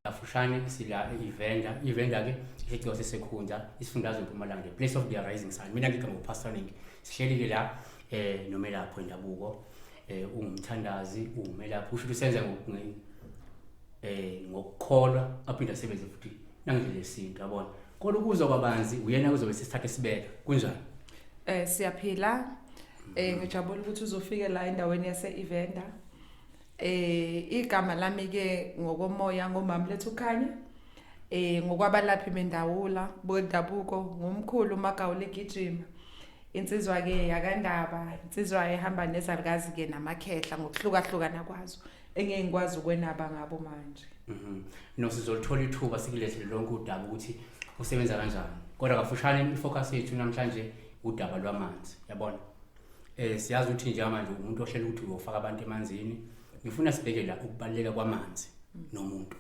Afushane sila i-vendor ke isiciko sesekhunda isifundazwe eMpumalanga the place of the rising sun. Mina ngigama uPastor Ningi. Sihlelile la nomelapho endabuko ungumthandazi umelapho usho usenza ngokukholwa aphinda asebenze futhi nangindlela yesintu yabona. Kodwa ukuza kwabanzi uyena kuzobe sesithathe sibeka kunjani? Siyaphila ngijabula ukuthi uzofika la endaweni yase-Evander. Igama lami ke ngokomoya ngomama lethu Khanya ngokwabalaphi bendawula bendabuko ngumkhulu uMagawu legijima insizwa ke yakandaba insizwa ehamba nezalukazi ke namakhehla ngokuhlukahlukana kwazo engeke ngikwazi ukwenaba ngabo manje. No sizolithola ithuba sikulethele lonke udaba ukuthi usebenza kanjani. Kodwa kafushane ifocus yethu namhlanje udaba lwamanzi yabona. Siyazi ukuthi nje manje umuntu ohlela ukuthi uyofaka abantu emanzini. Ngifuna sibhekela ukubaleka kwamanzi nomuntu.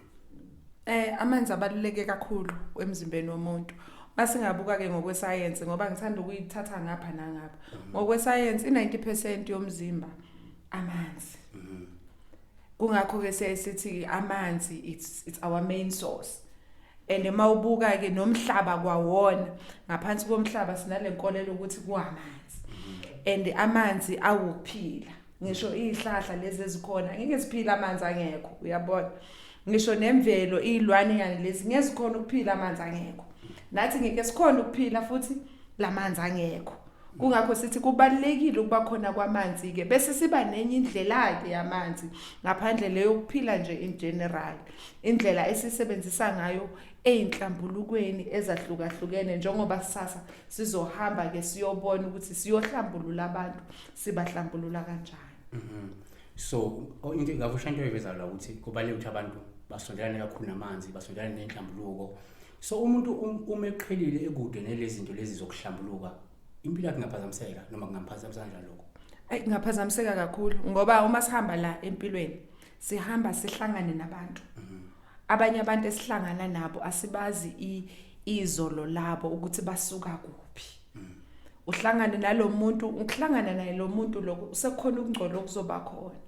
Amanzi abaluleke kakhulu emzimbeni womuntu. Masingabuka ke ngokwesayensi ngoba ngithanda ukuyithatha ngapha nangapha. Ngokwesayensi i90% yomzimba amanzi. Kungakho ke sithi amanzi it's our main source. And mawubuka ke nomhlaba kwawona ngaphansi komhlaba sinalenkolelo ukuthi kuamanzi. And amanzi awukuphila. Ngisho izihlahla lezi ezikhona ngeke siphila amanzi angekho uyabona. Ngisho nemvelo izilwane yani lezi ngezikhona ukuphila amanzi angekho. Nathi ngeke sikhona ukuphila futhi lamanzi angekho. Kungakho sithi kubalekile ukuba khona kwamanzi ke bese siba nenye indlela ke yamanzi ngaphandle leyo ukuphila nje in general. Indlela esisebenzisa ngayo einhlambulukweni ezahlukahlukene njengoba sisasa sizohamba ke siyobona ukuthi siyohlambulula abantu sibahlambulula kanjani. So into ngavusha into eveza la ukuthi kubaleke ukuthi abantu basondelane kakhulu namanzi basondelane nenhlambuluko. So umuntu umeqhelile ekude nelezi zinto lezi zokuhlambuluka impilo yakhe ngaphazamiseka noma kungaphazamisa kanjani lokho? Ngaphazamiseka kakhulu ngoba uma sihamba la empilweni sihamba sihlangane nabantu. Abanye abantu esihlangana nabo asibazi izolo labo ukuthi basuka kuphi. Uhlangane nalomuntu ukuhlangana naye lo muntu lokho sekukhona ukungcola okuzoba khona.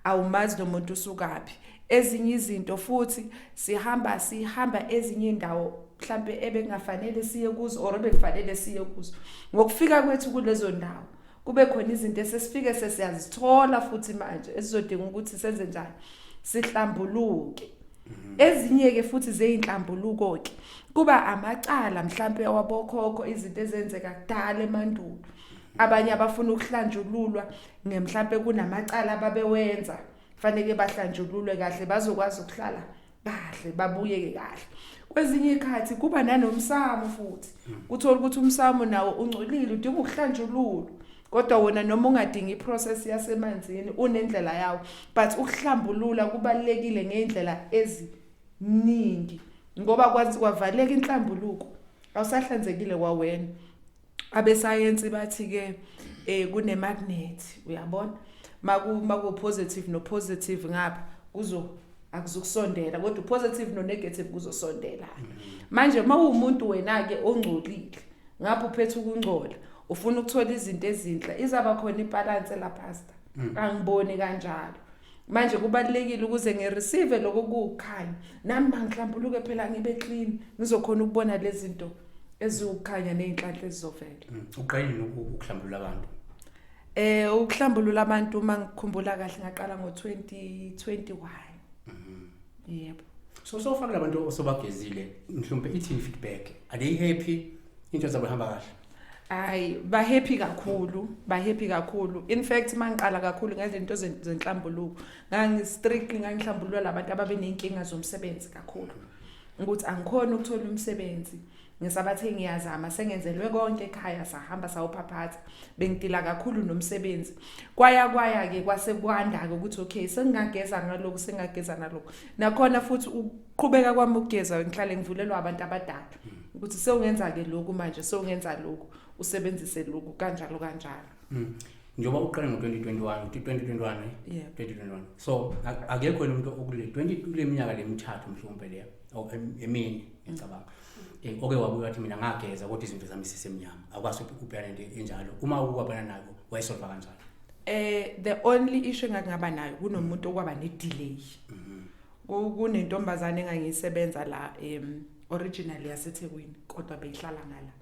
Awumazi lo muntu usukaphi. Ezinye izinto futhi sihamba ezinye indawo mhlambe ebengafanele siye kuzo or ebekufanele siye kuzo. Ngokufika kwethu kulezo ndawo kube khona izinto esesifike sesiyazithola futhi manje esizodinga ukuthi senze njani sihlambuluke. Ezinye ke futhi zeinhlambuluko ke kuba amacala mhlambe wabokhokho izinto ezenzeka kudala emandulo. Abanye abafuna ukuhlanjululwa ngemhlambe kunamacala ababewenza fanele bahlanjululwe kahle bazokwazi ukuhlala kahle babuyeke kahle. Kwezinye ikhathi kuba nanomsamo futhi uthola ukuthi umsamo nawo ungcolile udinga ukuhlanjululwa kodwa wona noma ungadinga iprocess yasemanzini unendlela yawo but ukuhlambulula kubalekile ngeindlela eziningi ngoba kwazi kwavaleka inhlambuluko awusahlanzekile kwawena. Abesayensi bathi ke kune magnet uyabona maku positive no positive ngapha akuzokusondela kodwa positive no negative kuzosondela. Manje mawumuntu wena ke ongcolile ngapha uphethe ukungcola ufuna ukuthola izinto ezinhle izaba khona ibalance la pastor. Angiboni kanjalo. Manje kubalekile ukuze ngireceive lokho kukhanya nami bangihlambuluke phela ngibe clean ngizokhona ukubona lezi zinto eziukhanya nezinhlanhla ezizovela. Uqalile ukuhlambulula abantu. Ukuhlambulula abantu mangikhumbula kahle ngaqala ngo2021. Yebo. So far labantu osobagezile mhlawumbe ithi feedback are they happy into zabo hamba kahle? Ay ba happy kakhulu. In fact mangiqala kakhulu ngezinto zenhlambuluko strictly ngihlambulula labantu ababe nenkinga zomsebenzi kakhulu. Ukuthi angikhona ukuthola umsebenzi ngisabathe ngiyazama sengenzelwe konke ekhaya sahamba sawuphaphatha bengidila kakhulu nomsebenzi kwaya ke kwase kwanda ke ukuthi okay sengingageza ngalokho nakhona futhi uqhubeka kwami ukugeza ngihlale ngivulelwa abantu abadala ukuthi sewungenza ke lokhu manje sewungenza lokhu usebenzise lokhu kanjalo. Njoba uqala ngo2021 2021 yeah. 2021 so akekho umuntu okule 20 kule minyaka lemithathu mhlawumbe leya emini ngicabanga oke wabuya wathi mina ngageza kodwa izinto zami sisemnyama akwazi ukubhekana nento enjalo uma ukwabana nayo wayisolva kanjani the only issue engingaba nayo kunomuntu okwaba ne delay kunentombazane engangisebenza la originally yaseThekwini kodwa beyihlala ngala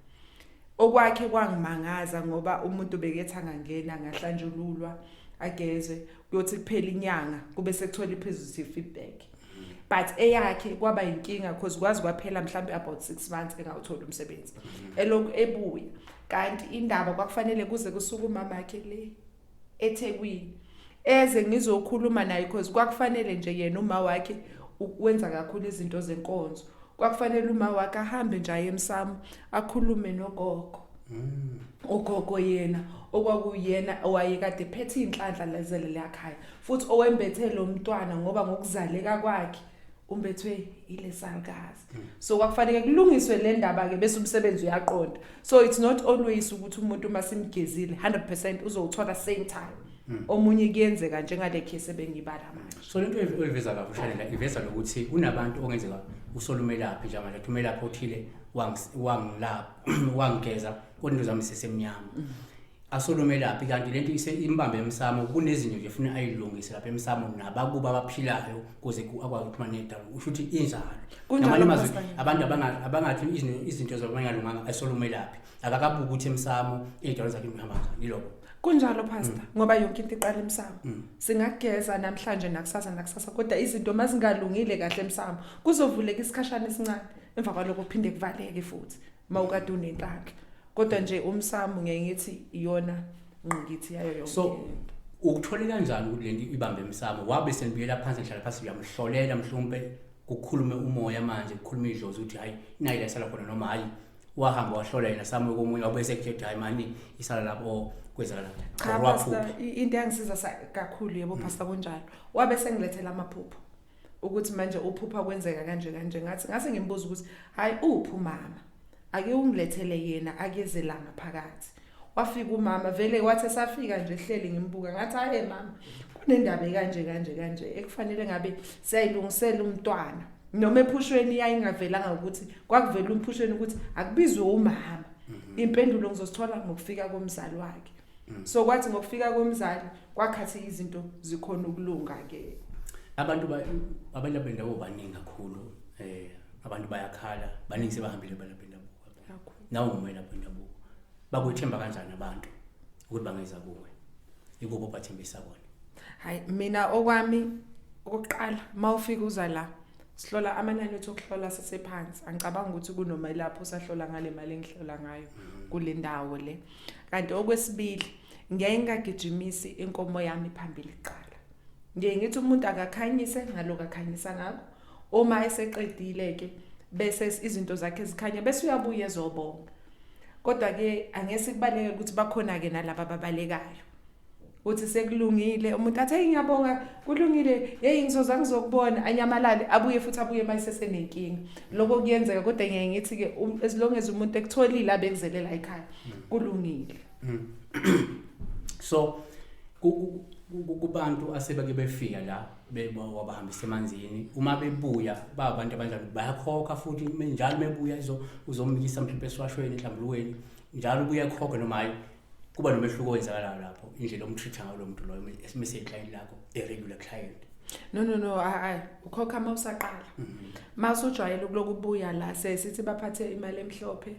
okwakhe kwangimangaza ngoba umuntu bekethanga ngena ngahlanjululwa ageze kuyothi kuphela inyanga kube sekuthola ipositive feedback but eyakhe kwaba inkinga because kwazi kwaphela mhlambe about 6 months engawuthola umsebenzi elokhu ebuya kanti indaba kwakufanele kuze kusuka umama yakhe le eThekwini eze ngizokhuluma naye because kwakufanele nje yena uma wakhe ukwenza kakhulu izinto zenkonzo kwakufanele uma wakhe ahambe nje emsamo akhulume nogogo ugogo yena okwakuyena owayekade phethe inhlanhla lezele lakhaya futhi owembethe lo mntwana ngoba ngokuzaleka kwakhe umbethwe ilesalkazi so kwakufanele kulungiswe le ndaba ke bese umsebenzi uyaqonda so it's not always ukuthi umuntu masimgezile 100% uzowuthola same time omunye kuyenzeka njengale case ebengibala manje so lento eveza kafushane la iveza lokuthi unabantu ongenzeka usolumelaphi nje manje umelaphi othile wangilapha wangigeza kodwa into zami sisemnyama asolumelaphi kanti lento imbambe emsamo kunezinto nje ufuna ayilungise lapha emsamo nabakuba abaphilayo kuze akwazi ukuphuma nedalo ushuthi injalo namanye amazwi abantu abangathi izinto zabangalunganga asolumelaphi akakabuka ukuthi emsamo edalo zakhe imihamba kanjani lokho kunjalo pastor ngoba yonke into iqala emsamo singageza namhlanje nakusasa kodwa izinto mazingalungile kahle emsamo kuzovuleka isikhashana esincane emva kwaloko kuphinde kuvaleke futhi mawukade unenhlanhla kodwa nje umsamo ngiyithi iyona ngithi yayo yonke so ukuthole kanjani ukuthi lento ibambe emsamo wabe senibuyela phansi nhlala phansi uyamhlolela mhlawumbe kukhulume umoya manje kukhulume idlozi ukuthi hayi nayi la sala khona noma hayi wahamba wahlola yena sami komunye wabese kuthi hayi mani isala lapho kwezakala cha pastor into yangisiza kakhulu yebo pastor kunjalo wabe sengilethela amaphupho ukuthi manje uphupha kwenzeka kanje ngathi ngase ngimbuza ukuthi hayi uphu mama ake ungilethele yena akezelanga phakathi wafika umama vele wathi safika nje ehleli ngimbuka ngathi hayi mama kunendaba kanje ekufanele ngabe siyayilungisela umntwana noma ephushweni yayingavelanga ukuthi kwakuvela umphushweni ukuthi akubizwe umama impendulo ngizosithola ngokufika komzali wakhe so kwathi ngokufika komzali kwakhathi izinto zikhona ukulunga ke abantu bendawo baningi kakhulu abantu bayakhala baningi sebahambile balapha nawo umwela bendabuko bakwethemba kanjani abantu ukuthi bangeza kuwe ikubo bathembisa bona hayi mina okwami okokuqala mawufika uza la sihlola amanani ethu okuhlola sesephansi angicabanga ukuthi kunoma lapho sahlola ngale mali engihlola ngayo kule ndawo le kanti okwesibili ngiyaye ngagijimisi inkomo yami phambili iqala ngiye ngithi umuntu akakhanyise ngaloko akhanyisa ngakho uma eseqedile ke bese izinto zakhe zikhanya bese uyabuya ezobonga kodwa ke angese kubaleke ukuthi bakhona ke nalabo ababalekayo uthi sekulungile umuntu athi ngiyabonga kulungile hey ngizoza ngizokubona anyamalale abuye futhi abuye mayisesenenkinga lokho kuyenzeka kodwa ngiye ngithi ke as long as umuntu ekutholile abekuzelela ekhaya kulungile so kubantu asebeke befika la wabahambisa emanzini uma bebuya abantu abanjalo bayakhokha futhi njalo bebuya uzombikisa mhlawumbe esiwashweni ehlambuluweni njalo kuyakhokha noma hayi kuba nomehluko wenzakala lapho indlela omtreatha ngalo muntu loyo esimese client lakho regular client no ukhokha mawusaqala mawusujwayele ukulokubuya la sithi baphathe imali emhlophe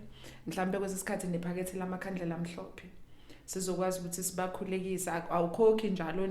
mhlawumbe kwesisikhathi nephakethe lamakhandlela amhlophe sizokwazi ukuthi sibakhulekisa awukhokhi njalo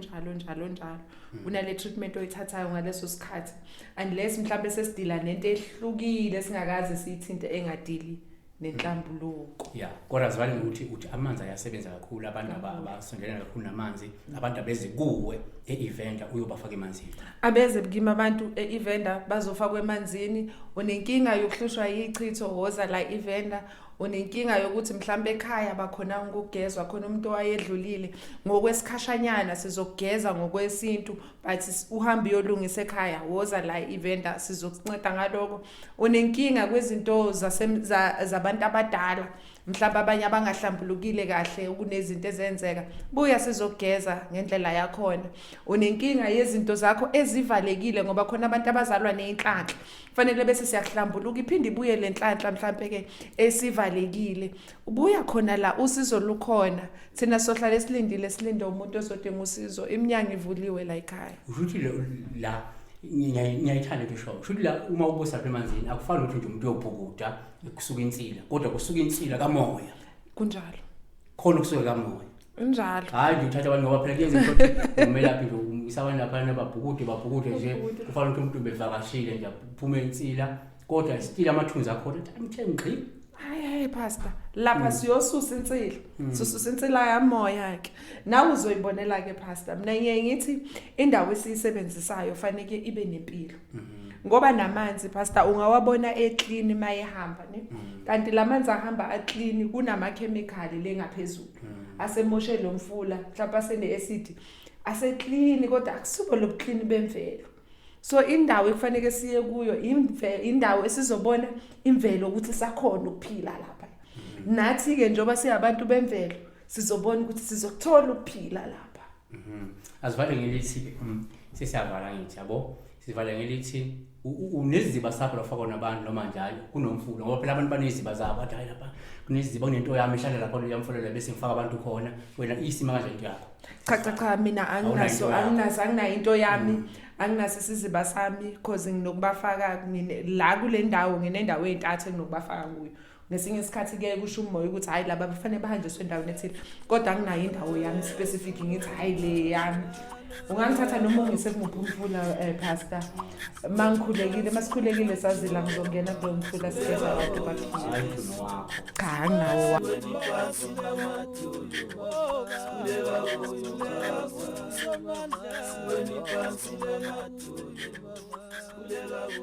unale treatment oyithathayo ngaleso sikhathi unless mhlawumbe sesidila nento ehlukile singakaze siyithinte engadili nenhlambuluko kodwa zivale ukuthi amanzi ayasebenza kakhulu abantu abasondelana kakhulu namanzi abantu abeze kuwe e-event uyobafaka emanzini abeze bukima abantu e-event bazofakwa emanzini unenkinga yokuhlushwa yichitho hoza la event unenkinga yokuthi mhlambe ekhaya bakhona ukugezwa khona umuntu owayedlulile ngokwesikhashanyana sizokugeza ngokwesintu but uhambe yolungisa ekhaya woza la event sizokunceda ngaloko unenkinga kwezinto zabantu abadala mhlawumbe abanye abangahlambulukile kahle kunezinto ezenzeka buya sizogeza ngendlela yakhona unenkinga yezinto zakho ezivalekile ngoba khona abantu abazalwa nenhlanhla kufanele bese siyahlambuluka iphinde ibuye lenhlanhla mhlawumbe ke esivalekile ubuya khona la usizo lukhona thina sohlala esilindile silinde umuntu ozodinga usizo iminyango ivuliwe la ekhaya ushuthi la ngiyayithanda le show ushuthi la uma ubusa lapha emanzini akufani ukuthi nje umuntu uyobhukuda kusuka insila kodwa kusuka insila kamoya kunjalo khona kusuka kamoya njalo hayi nje uthatha abantu ngoba phela kuyenza ukuthi umelaphi nje isabani lapha babhukude nje kufanele ukuthi umuntu bevakashile nje uphume insila kodwa still amathunzi akhona amthe ngqi hayi pastor lapha siyosusa insila sisusa insila yamoya ke nawe uzoyibonela ke pastor mina ngiyithi indawo esiyisebenzisayo fanele ibe nempilo ngoba namanzi pastor ungawabona eclean mayehamba ne kanti lamanzi ahamba aclean kunamakhemikhali lengaphezulu asemoshe lo mfula mhlawumbe asene acid aseclean kodwa akusubo lobuclean bemvelo so indawo ekufanele siye kuyo indawo esizobona imvelo ukuthi sakhona ukuphila lapha nathi ke njoba siyabantu bemvelo sizobona ukuthi sizokuthola ukuphila lapha asivale ngelithi sesiyavala ngithi yabo sivale ngelithi uneziziba sakho lafaka nabantu noma njalo kunomfulo ngoba phela abantu baneziziba zabo bathi hayi lapha kuneziziba kunento yami ehlala lapha lo yamfulela bese ngifaka abantu khona wena isima kanje into yakho cha mina anginayo into yami anginaso isiziba sami because nginokubafaka la kule ndawo nginendawo ezintathu enginokubafaka kuyo ngesinye isikhathi ke kusho umoya ukuthi hayi laba bafanele bahanjiswe endaweni ethile kodwa anginayo indawo yami specific ngithi hayi le yami ungangithatha noma ungise kumuphi umfula pastor mangikhulekile masikhulekile sazila ngizongena kulo mfula sigeza abantu bathi hayi wakho cha anginawo Kulela